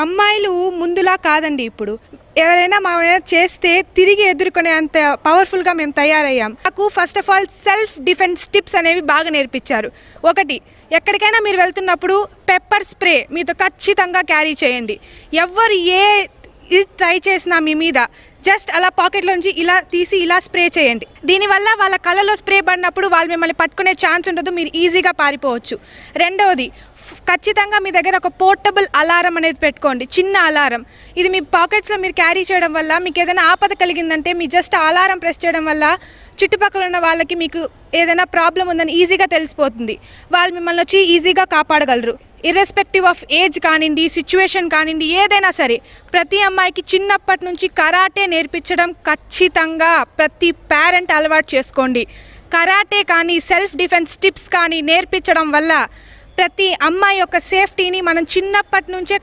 అమ్మాయిలు ముందులా కాదండి ఇప్పుడు. ఎవరైనా మా మీద చేస్తే తిరిగి ఎదుర్కొనే అంత పవర్ఫుల్గా మేము తయారయ్యాం. నాకు first of all self defence tips అనేవి బాగా నేర్పించారు. ఒకటి, ఎక్కడికైనా మీరు వెళ్తున్నప్పుడు పెప్పర్ స్ప్రే మీతో ఖచ్చితంగా క్యారీ చేయండి. ఎవరు ఇది ట్రై చేసినా మీ మీద జస్ట్ అలా పాకెట్లోంచి ఇలా తీసి ఇలా స్ప్రే చేయండి. దీనివల్ల వాళ్ళ కళ్ళలో స్ప్రే పడినప్పుడు వాళ్ళు మిమ్మల్ని పట్టుకునే ఛాన్స్ ఉండదు, మీరు ఈజీగా పారిపోవచ్చు. రెండవది, ఖచ్చితంగా మీ దగ్గర ఒక పోర్టబుల్ అలారం అనేది పెట్టుకోండి, చిన్న అలారం. ఇది మీ పాకెట్స్లో మీరు క్యారీ చేయడం వల్ల మీకు ఏదైనా ఆపద కలిగిందంటే మీ జస్ట్ అలారం ప్రెస్ చేయడం వల్ల చుట్టుపక్కల ఉన్న వాళ్ళకి మీకు ఏదైనా ప్రాబ్లం ఉందని ఈజీగా తెలిసిపోతుంది. వాళ్ళు మిమ్మల్ని వచ్చి ఈజీగా కాపాడగలరు. ఇర్రెస్పెక్టివ్ ఆఫ్ ఏజ్ కానివ్వండి, సిచ్యువేషన్ కానివ్వండి, ఏదైనా సరే ప్రతి అమ్మాయికి చిన్నప్పటి నుంచి కరాటే నేర్పించడం ఖచ్చితంగా ప్రతి పేరెంట్ అలవాటు చేసుకోండి. కరాటే కానీ సెల్ఫ్ డిఫెన్స్ టిప్స్ కానీ నేర్పించడం వల్ల ప్రతి అమ్మాయి యొక్క సేఫ్టీని మనం చిన్నప్పటి నుంచే